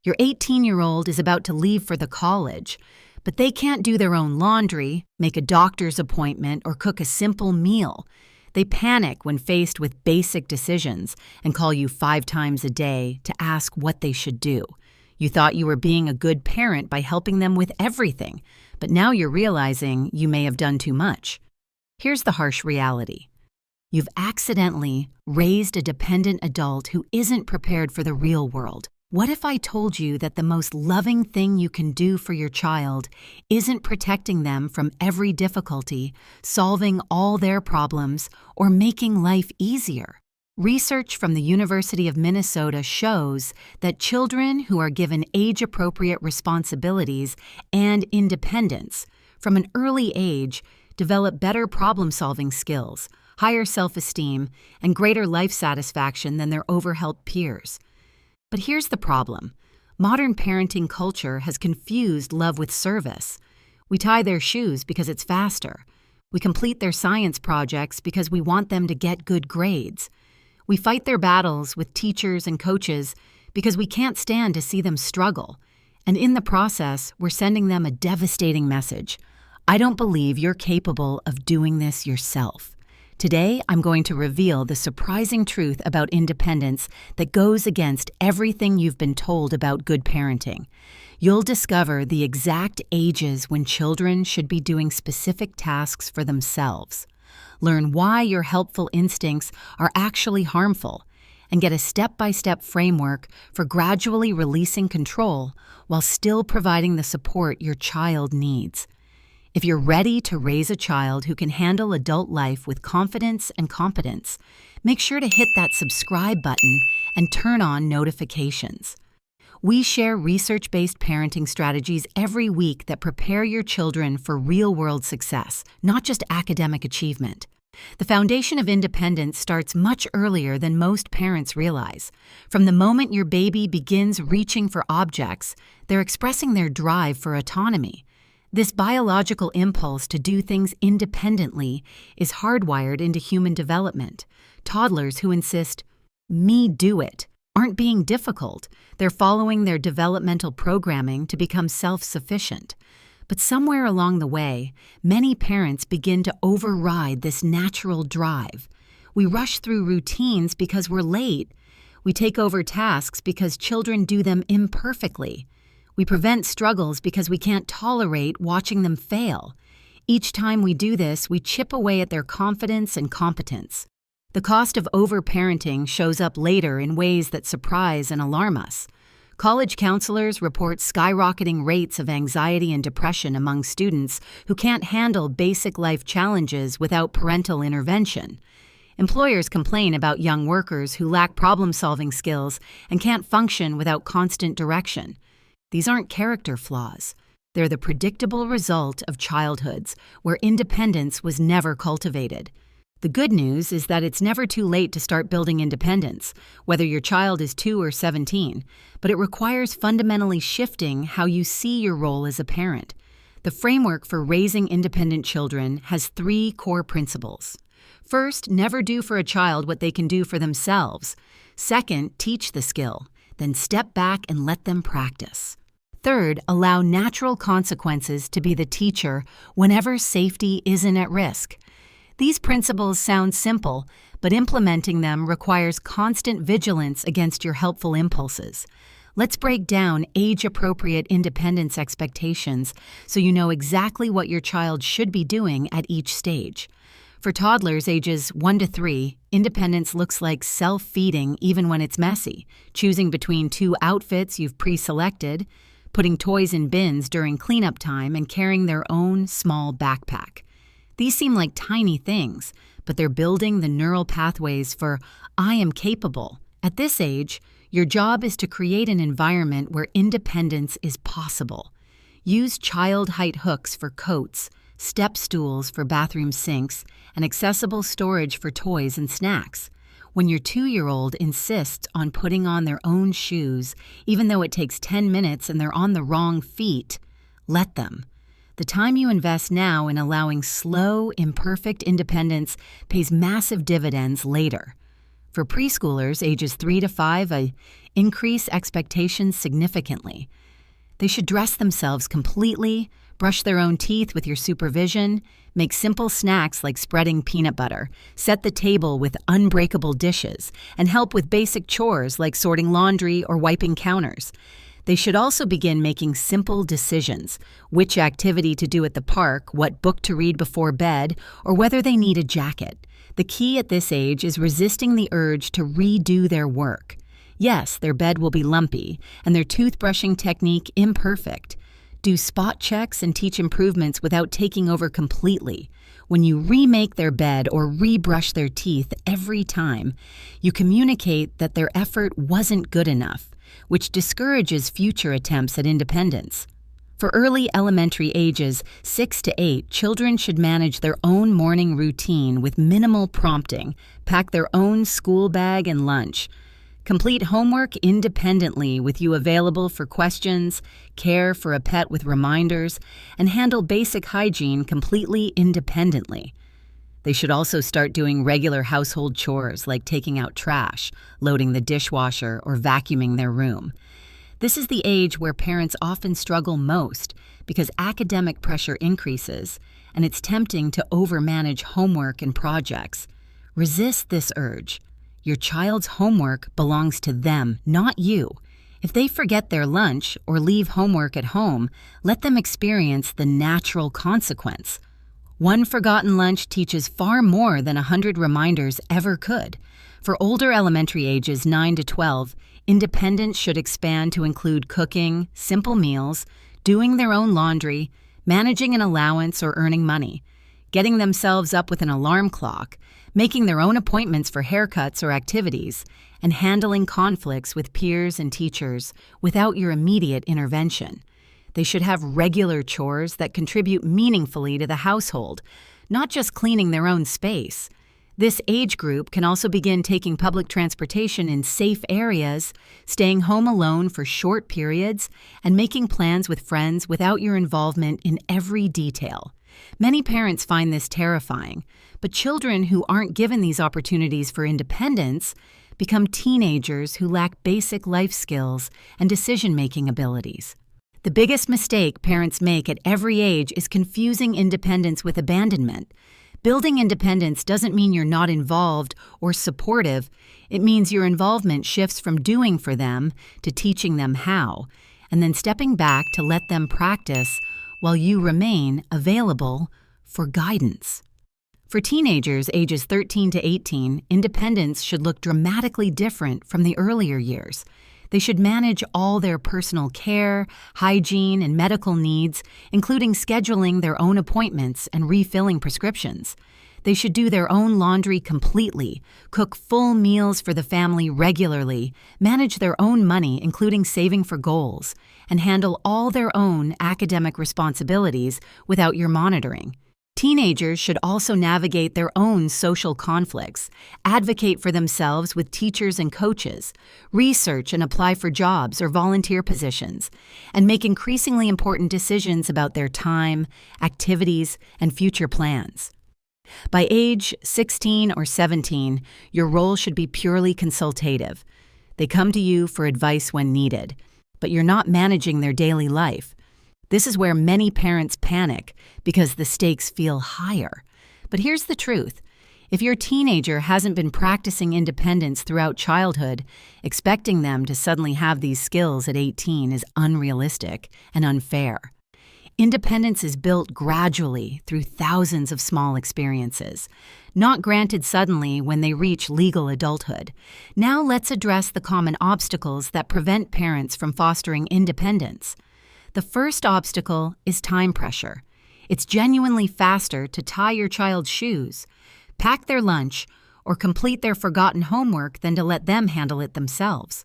Your 18-year-old is about to leave for the college, but they can't do their own laundry, make a doctor's appointment, or cook a simple meal. They panic when faced with basic decisions and call you 5 times a day to ask what they should do. You thought you were being a good parent by helping them with everything, but now you're realizing you may have done too much. Here's the harsh reality. You've accidentally raised a dependent adult who isn't prepared for the real world. What if I told you that the most loving thing you can do for your child isn't protecting them from every difficulty, solving all their problems, or making life easier? Research from the University of Minnesota shows that children who are given age-appropriate responsibilities and independence from an early age develop better problem-solving skills, higher self-esteem, and greater life satisfaction than their overhelped peers. But here's the problem. Modern parenting culture has confused love with service. We tie their shoes because it's faster. We complete their science projects because we want them to get good grades. We fight their battles with teachers and coaches because we can't stand to see them struggle. And in the process, we're sending them a devastating message. I don't believe you're capable of doing this yourself. Today, I'm going to reveal the surprising truth about independence that goes against everything you've been told about good parenting. You'll discover the exact ages when children should be doing specific tasks for themselves. Learn why your helpful instincts are actually harmful, and get a step-by-step framework for gradually releasing control while still providing the support your child needs. If you're ready to raise a child who can handle adult life with confidence and competence, make sure to hit that subscribe button and turn on notifications. We share research-based parenting strategies every week that prepare your children for real-world success, not just academic achievement. The foundation of independence starts much earlier than most parents realize. From the moment your baby begins reaching for objects, they're expressing their drive for autonomy. This biological impulse to do things independently is hardwired into human development. Toddlers who insist, "me do it," aren't being difficult. They're following their developmental programming to become self-sufficient. But somewhere along the way, many parents begin to override this natural drive. We rush through routines because we're late. We take over tasks because children do them imperfectly. We prevent struggles because we can't tolerate watching them fail. Each time we do this, we chip away at their confidence and competence. The cost of overparenting shows up later in ways that surprise and alarm us. College counselors report skyrocketing rates of anxiety and depression among students who can't handle basic life challenges without parental intervention. Employers complain about young workers who lack problem-solving skills and can't function without constant direction. These aren't character flaws. They're the predictable result of childhoods where independence was never cultivated. The good news is that it's never too late to start building independence, whether your child is 2 or 17, but it requires fundamentally shifting how you see your role as a parent. The framework for raising independent children has 3 core principles. First, never do for a child what they can do for themselves. Second, teach the skill. Then step back and let them practice. Third, allow natural consequences to be the teacher whenever safety isn't at risk. These principles sound simple, but implementing them requires constant vigilance against your helpful impulses. Let's break down age-appropriate independence expectations so you know exactly what your child should be doing at each stage. For toddlers ages 1 to 3, independence looks like self-feeding even when it's messy, choosing between 2 outfits you've pre-selected, putting toys in bins during cleanup time, and carrying their own small backpack. These seem like tiny things, but they're building the neural pathways for "I am capable." At this age, your job is to create an environment where independence is possible. Use child-height hooks for coats, step stools for bathroom sinks, and accessible storage for toys and snacks. When your 2-year-old insists on putting on their own shoes, even though it takes 10 minutes and they're on the wrong feet, let them. The time you invest now in allowing slow, imperfect independence pays massive dividends later. For preschoolers ages 3 to 5, increase expectations significantly. They should dress themselves completely, brush their own teeth with your supervision, make simple snacks like spreading peanut butter, set the table with unbreakable dishes, and help with basic chores like sorting laundry or wiping counters. They should also begin making simple decisions: which activity to do at the park, what book to read before bed, or whether they need a jacket. The key at this age is resisting the urge to redo their work. Yes, their bed will be lumpy, and their toothbrushing technique imperfect. Do spot checks and teach improvements without taking over completely. When you remake their bed or rebrush their teeth every time, you communicate that their effort wasn't good enough, which discourages future attempts at independence. For early elementary ages, 6 to 8, children should manage their own morning routine with minimal prompting, pack their own school bag and lunch, complete homework independently with you available for questions, care for a pet with reminders, and handle basic hygiene completely independently. They should also start doing regular household chores like taking out trash, loading the dishwasher, or vacuuming their room. This is the age where parents often struggle most because academic pressure increases, and it's tempting to overmanage homework and projects. Resist this urge. Your child's homework belongs to them, not you. If they forget their lunch or leave homework at home, let them experience the natural consequence. One forgotten lunch teaches far more than 100 reminders ever could. For older elementary ages 9 to 12, independence should expand to include cooking, simple meals, doing their own laundry, managing an allowance or earning money, getting themselves up with an alarm clock, making their own appointments for haircuts or activities, and handling conflicts with peers and teachers without your immediate intervention. They should have regular chores that contribute meaningfully to the household, not just cleaning their own space. This age group can also begin taking public transportation in safe areas, staying home alone for short periods, and making plans with friends without your involvement in every detail. Many parents find this terrifying, but children who aren't given these opportunities for independence become teenagers who lack basic life skills and decision-making abilities. The biggest mistake parents make at every age is confusing independence with abandonment. Building independence doesn't mean you're not involved or supportive. It means your involvement shifts from doing for them to teaching them how, and then stepping back to let them practice while you remain available for guidance. For teenagers ages 13 to 18, independence should look dramatically different from the earlier years. They should manage all their personal care, hygiene, and medical needs, including scheduling their own appointments and refilling prescriptions. They should do their own laundry completely, cook full meals for the family regularly, manage their own money, including saving for goals, and handle all their own academic responsibilities without your monitoring. Teenagers should also navigate their own social conflicts, advocate for themselves with teachers and coaches, research and apply for jobs or volunteer positions, and make increasingly important decisions about their time, activities, and future plans. By age 16 or 17, your role should be purely consultative. They come to you for advice when needed, but you're not managing their daily life. This is where many parents panic because the stakes feel higher. But here's the truth. If your teenager hasn't been practicing independence throughout childhood, expecting them to suddenly have these skills at 18 is unrealistic and unfair. Independence is built gradually through thousands of small experiences, not granted suddenly when they reach legal adulthood. Now let's address the common obstacles that prevent parents from fostering independence. The first obstacle is time pressure. It's genuinely faster to tie your child's shoes, pack their lunch, or complete their forgotten homework than to let them handle it themselves.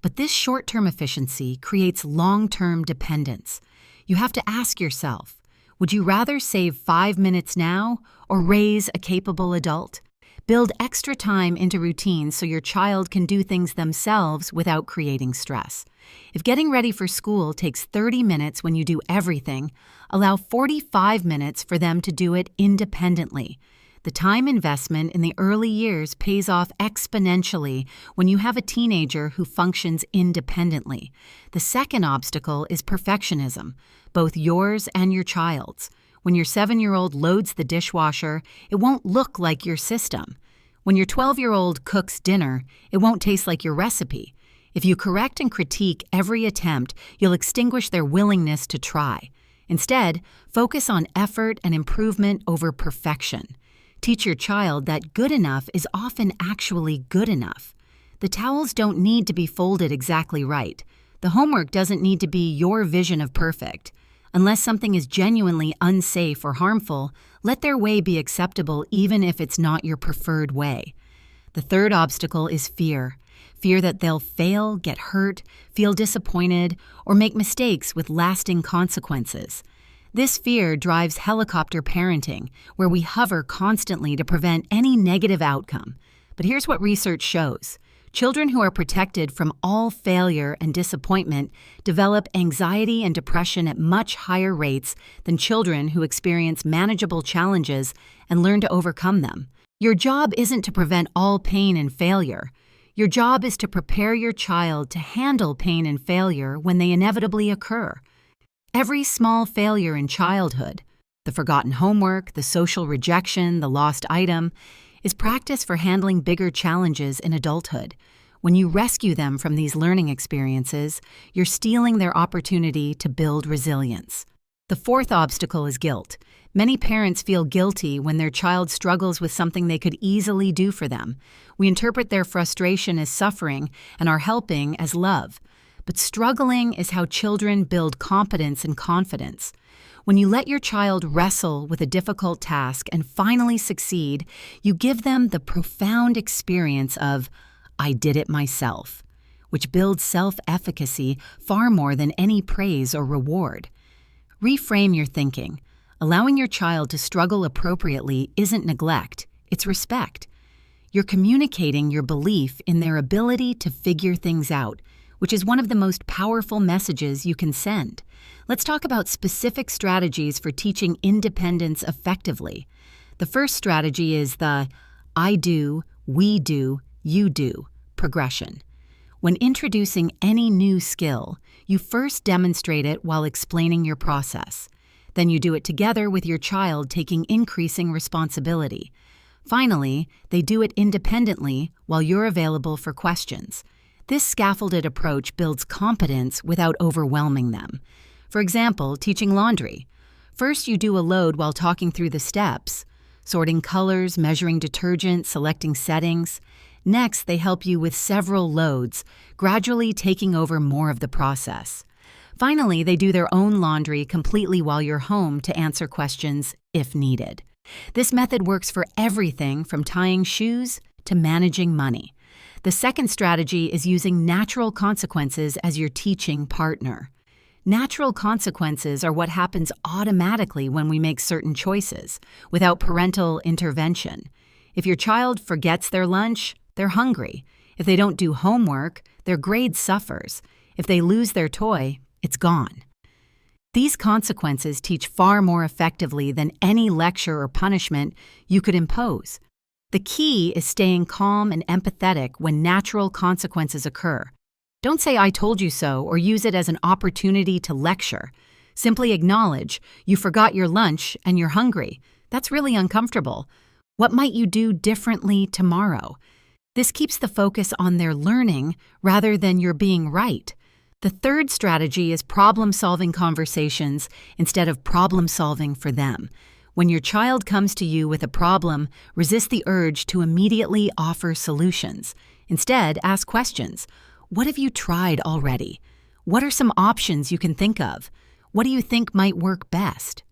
But this short-term efficiency creates long-term dependence. You have to ask yourself, would you rather save 5 minutes now or raise a capable adult? Build extra time into routines so your child can do things themselves without creating stress. If getting ready for school takes 30 minutes when you do everything, allow 45 minutes for them to do it independently. The time investment in the early years pays off exponentially when you have a teenager who functions independently. The second obstacle is perfectionism, both yours and your child's. When your 7-year-old loads the dishwasher, it won't look like your system. When your 12-year-old cooks dinner, it won't taste like your recipe. If you correct and critique every attempt, you'll extinguish their willingness to try. Instead, focus on effort and improvement over perfection. Teach your child that good enough is often actually good enough. The towels don't need to be folded exactly right. The homework doesn't need to be your vision of perfect. Unless something is genuinely unsafe or harmful, let their way be acceptable even if it's not your preferred way. The third obstacle is fear. Fear that they'll fail, get hurt, feel disappointed, or make mistakes with lasting consequences. This fear drives helicopter parenting, where we hover constantly to prevent any negative outcome. But here's what research shows. Children who are protected from all failure and disappointment develop anxiety and depression at much higher rates than children who experience manageable challenges and learn to overcome them. Your job isn't to prevent all pain and failure. Your job is to prepare your child to handle pain and failure when they inevitably occur. Every small failure in childhood, the forgotten homework, the social rejection, the lost item, is practice for handling bigger challenges in adulthood. When you rescue them from these learning experiences, you're stealing their opportunity to build resilience. The fourth obstacle is guilt. Many parents feel guilty when their child struggles with something they could easily do for them. We interpret their frustration as suffering and our helping as love. But struggling is how children build competence and confidence. When you let your child wrestle with a difficult task and finally succeed, you give them the profound experience of, "I did it myself," which builds self-efficacy far more than any praise or reward. Reframe your thinking. Allowing your child to struggle appropriately isn't neglect, it's respect. You're communicating your belief in their ability to figure things out, which is one of the most powerful messages you can send. Let's talk about specific strategies for teaching independence effectively. The first strategy is the I do, we do, you do progression. When introducing any new skill, you first demonstrate it while explaining your process. Then you do it together with your child taking increasing responsibility. Finally, they do it independently while you're available for questions. This scaffolded approach builds competence without overwhelming them. For example, teaching laundry. First, you do a load while talking through the steps, sorting colors, measuring detergent, selecting settings. Next, they help you with several loads, gradually taking over more of the process. Finally, they do their own laundry completely while you're home to answer questions if needed. This method works for everything from tying shoes to managing money. The second strategy is using natural consequences as your teaching partner. Natural consequences are what happens automatically when we make certain choices, without parental intervention. If your child forgets their lunch, they're hungry. If they don't do homework, their grade suffers. If they lose their toy, it's gone. These consequences teach far more effectively than any lecture or punishment you could impose. The key is staying calm and empathetic when natural consequences occur. Don't say "I told you so" or use it as an opportunity to lecture. Simply acknowledge you forgot your lunch and you're hungry. That's really uncomfortable. What might you do differently tomorrow? This keeps the focus on their learning rather than your being right. The third strategy is problem-solving conversations instead of problem-solving for them. When your child comes to you with a problem, resist the urge to immediately offer solutions. Instead, ask questions. What have you tried already? What are some options you can think of? What do you think might work best?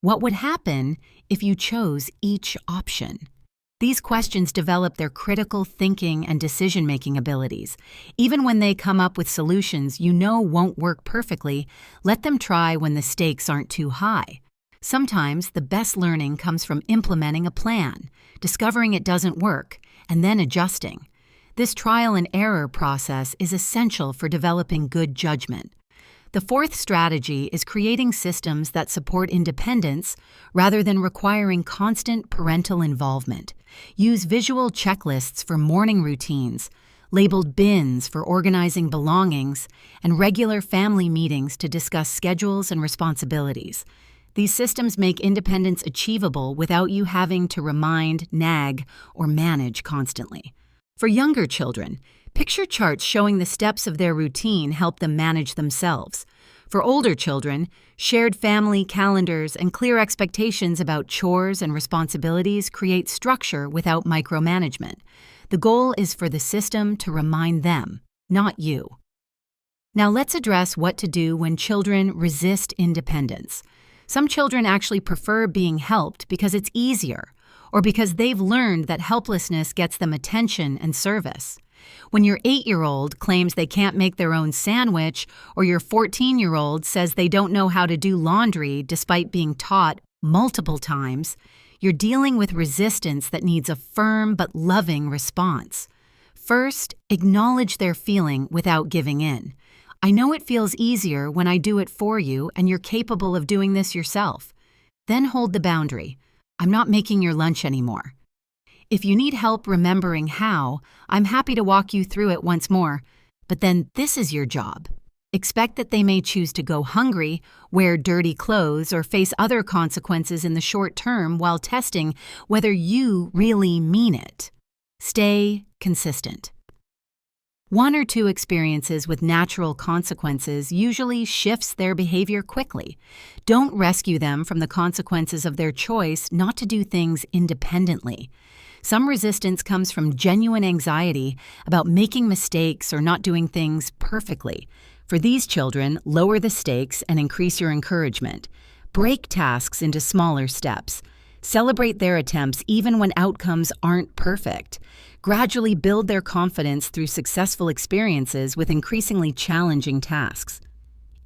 What would happen if you chose each option? These questions develop their critical thinking and decision-making abilities. Even when they come up with solutions you know won't work perfectly, let them try when the stakes aren't too high. Sometimes the best learning comes from implementing a plan, discovering it doesn't work, and then adjusting. This trial and error process is essential for developing good judgment. The fourth strategy is creating systems that support independence rather than requiring constant parental involvement. Use visual checklists for morning routines, labeled bins for organizing belongings, and regular family meetings to discuss schedules and responsibilities. These systems make independence achievable without you having to remind, nag, or manage constantly. For younger children, picture charts showing the steps of their routine help them manage themselves. For older children, shared family calendars and clear expectations about chores and responsibilities create structure without micromanagement. The goal is for the system to remind them, not you. Now let's address what to do when children resist independence. Some children actually prefer being helped because it's easier, or because they've learned that helplessness gets them attention and service. When your 8-year-old claims they can't make their own sandwich, or your 14-year-old says they don't know how to do laundry despite being taught multiple times, you're dealing with resistance that needs a firm but loving response. First, acknowledge their feeling without giving in. I know it feels easier when I do it for you and you're capable of doing this yourself. Then hold the boundary. I'm not making your lunch anymore. If you need help remembering how, I'm happy to walk you through it once more. But then this is your job. Expect that they may choose to go hungry, wear dirty clothes, or face other consequences in the short term while testing whether you really mean it. Stay consistent. 1 or 2 experiences with natural consequences usually shifts their behavior quickly. Don't rescue them from the consequences of their choice not to do things independently. Some resistance comes from genuine anxiety about making mistakes or not doing things perfectly. For these children, lower the stakes and increase your encouragement. Break tasks into smaller steps. Celebrate their attempts even when outcomes aren't perfect. Gradually build their confidence through successful experiences with increasingly challenging tasks.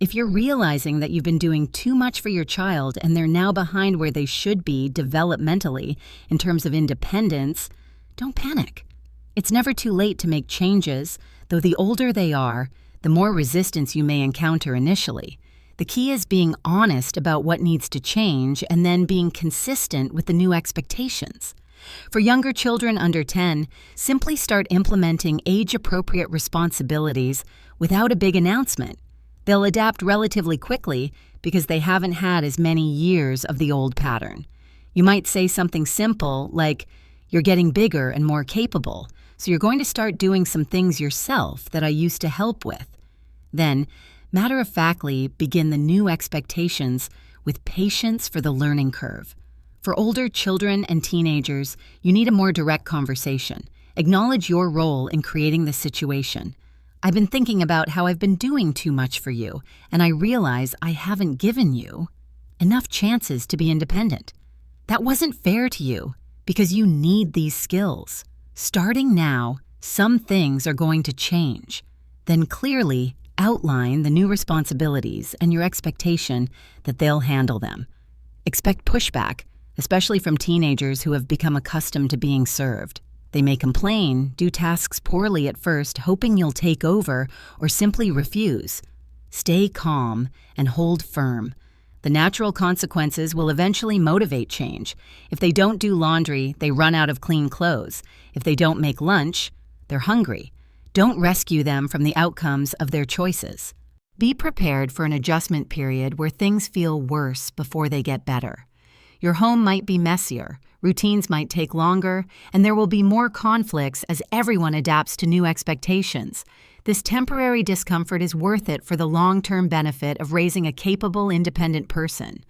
If you're realizing that you've been doing too much for your child and they're now behind where they should be developmentally in terms of independence, don't panic. It's never too late to make changes, though the older they are, the more resistance you may encounter initially. The key is being honest about what needs to change and then being consistent with the new expectations. For younger children under 10, simply start implementing age-appropriate responsibilities without a big announcement. They'll adapt relatively quickly because they haven't had as many years of the old pattern. You might say something simple like, "You're getting bigger and more capable, so you're going to start doing some things yourself that I used to help with." Then, matter-of-factly, begin the new expectations with patience for the learning curve. For older children and teenagers, you need a more direct conversation. Acknowledge your role in creating the situation. "I've been thinking about how I've been doing too much for you, and I realize I haven't given you enough chances to be independent. That wasn't fair to you because you need these skills. Starting now, some things are going to change." Then clearly outline the new responsibilities and your expectation that they'll handle them. Expect pushback, especially from teenagers who have become accustomed to being served. They may complain, do tasks poorly at first, hoping you'll take over, or simply refuse. Stay calm and hold firm. The natural consequences will eventually motivate change. If they don't do laundry, they run out of clean clothes. If they don't make lunch, they're hungry. Don't rescue them from the outcomes of their choices. Be prepared for an adjustment period where things feel worse before they get better. Your home might be messier, routines might take longer, and there will be more conflicts as everyone adapts to new expectations. This temporary discomfort is worth it for the long-term benefit of raising a capable, independent person.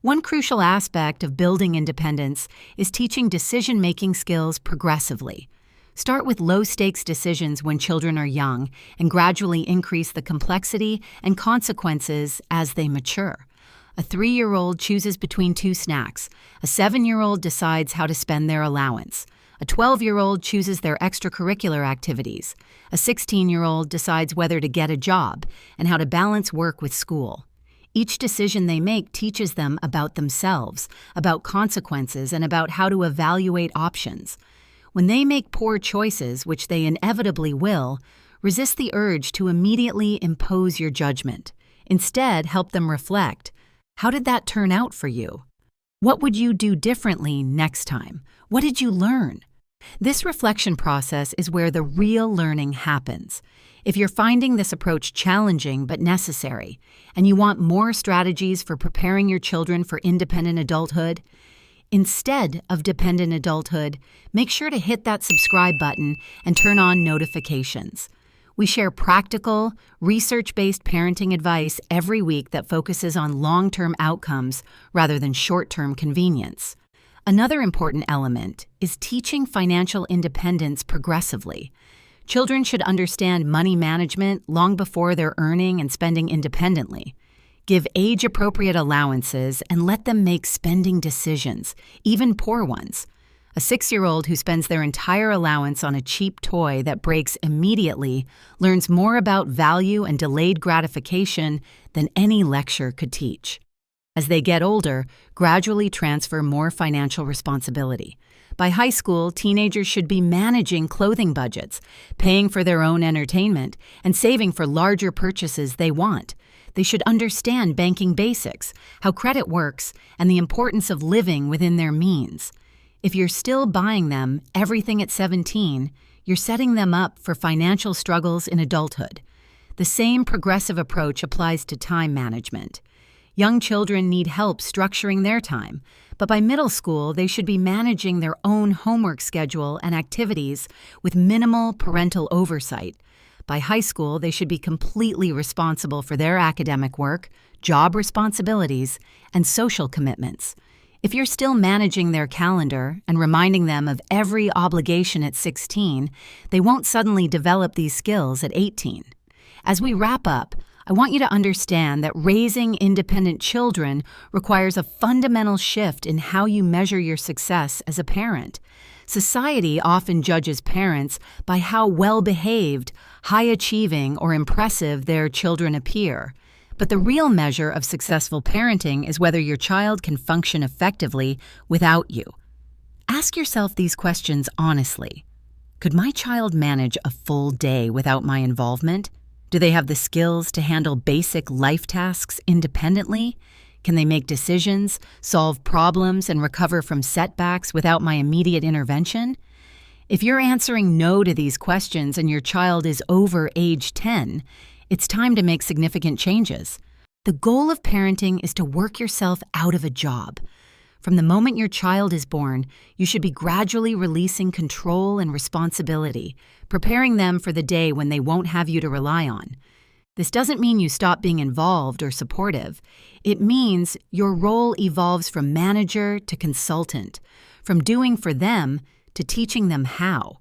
One crucial aspect of building independence is teaching decision-making skills progressively. Start with low-stakes decisions when children are young and gradually increase the complexity and consequences as they mature. A 3-year-old chooses between 2 snacks. A 7-year-old decides how to spend their allowance. A 12-year-old chooses their extracurricular activities. A 16-year-old decides whether to get a job and how to balance work with school. Each decision they make teaches them about themselves, about consequences, and about how to evaluate options. When they make poor choices, which they inevitably will, resist the urge to immediately impose your judgment. Instead, help them reflect. How did that turn out for you? What would you do differently next time? What did you learn? This reflection process is where the real learning happens. If you're finding this approach challenging but necessary, and you want more strategies for preparing your children for independent adulthood, instead of dependent adulthood, make sure to hit that subscribe button and turn on notifications. We share practical, research-based parenting advice every week that focuses on long-term outcomes rather than short-term convenience. Another important element is teaching financial independence progressively. Children should understand money management long before they're earning and spending independently. Give age-appropriate allowances and let them make spending decisions, even poor ones. A 6-year-old who spends their entire allowance on a cheap toy that breaks immediately learns more about value and delayed gratification than any lecture could teach. As they get older, gradually transfer more financial responsibility. By high school, teenagers should be managing clothing budgets, paying for their own entertainment, and saving for larger purchases they want. They should understand banking basics, how credit works, and the importance of living within their means. If you're still buying them everything at 17, you're setting them up for financial struggles in adulthood. The same progressive approach applies to time management. Young children need help structuring their time, but by middle school, they should be managing their own homework schedule and activities with minimal parental oversight. By high school, they should be completely responsible for their academic work, job responsibilities, and social commitments. If you're still managing their calendar and reminding them of every obligation at 16, they won't suddenly develop these skills at 18. As we wrap up, I want you to understand that raising independent children requires a fundamental shift in how you measure your success as a parent. Society often judges parents by how well-behaved, high-achieving, or impressive their children appear. But the real measure of successful parenting is whether your child can function effectively without you. Ask yourself these questions honestly. Could my child manage a full day without my involvement? Do they have the skills to handle basic life tasks independently? Can they make decisions, solve problems, and recover from setbacks without my immediate intervention? If you're answering no to these questions and your child is over age 10, it's time to make significant changes. The goal of parenting is to work yourself out of a job. From the moment your child is born, you should be gradually releasing control and responsibility, preparing them for the day when they won't have you to rely on. This doesn't mean you stop being involved or supportive. It means your role evolves from manager to consultant, from doing for them to teaching them how.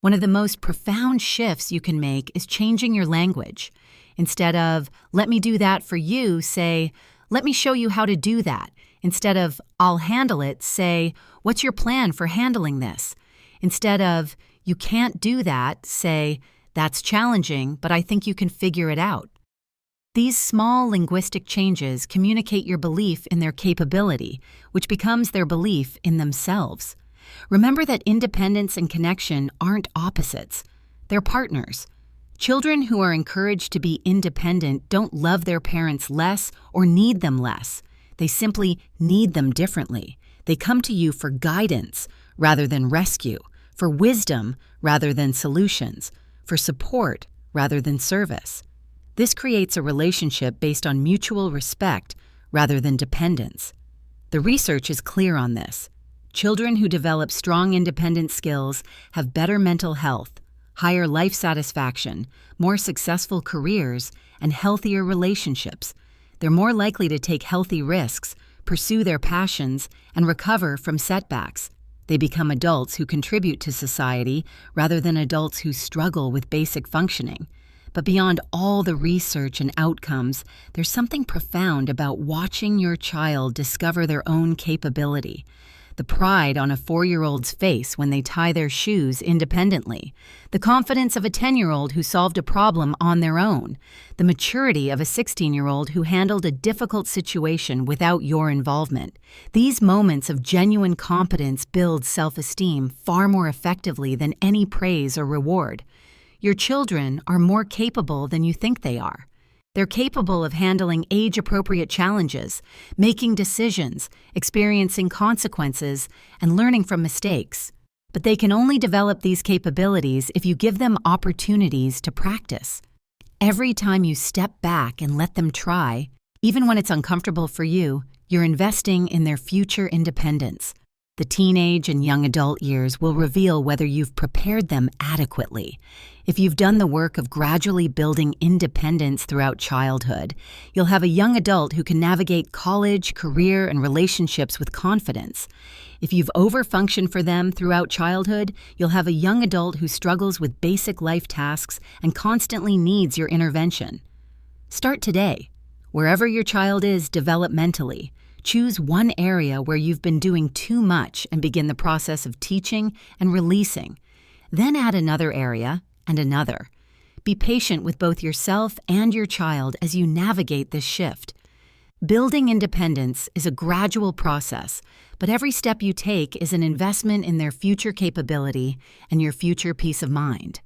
One of the most profound shifts you can make is changing your language. Instead of, "let me do that for you," say, "let me show you how to do that." Instead of, "I'll handle it," say, "what's your plan for handling this?" Instead of, "you can't do that," say, "that's challenging, but I think you can figure it out." These small linguistic changes communicate your belief in their capability, which becomes their belief in themselves. Remember that independence and connection aren't opposites. They're partners. Children who are encouraged to be independent don't love their parents less or need them less. They simply need them differently. They come to you for guidance rather than rescue, for wisdom rather than solutions, for support rather than service. This creates a relationship based on mutual respect rather than dependence. The research is clear on this. Children who develop strong independent skills have better mental health, higher life satisfaction, more successful careers, and healthier relationships. They're more likely to take healthy risks, pursue their passions, and recover from setbacks. They become adults who contribute to society rather than adults who struggle with basic functioning. But beyond all the research and outcomes, there's something profound about watching your child discover their own capability. The pride on a 4-year-old's face when they tie their shoes independently, the confidence of a 10-year-old who solved a problem on their own, the maturity of a 16-year-old who handled a difficult situation without your involvement. These moments of genuine competence build self-esteem far more effectively than any praise or reward. Your children are more capable than you think they are. They're capable of handling age-appropriate challenges, making decisions, experiencing consequences, and learning from mistakes. But they can only develop these capabilities if you give them opportunities to practice. Every time you step back and let them try, even when it's uncomfortable for you, you're investing in their future independence. The teenage and young adult years will reveal whether you've prepared them adequately. If you've done the work of gradually building independence throughout childhood, you'll have a young adult who can navigate college, career, and relationships with confidence. If you've overfunctioned for them throughout childhood, you'll have a young adult who struggles with basic life tasks and constantly needs your intervention. Start today. Wherever your child is developmentally, choose one area where you've been doing too much and begin the process of teaching and releasing. Then add another area and another. Be patient with both yourself and your child as you navigate this shift. Building independence is a gradual process, but every step you take is an investment in their future capability and your future peace of mind.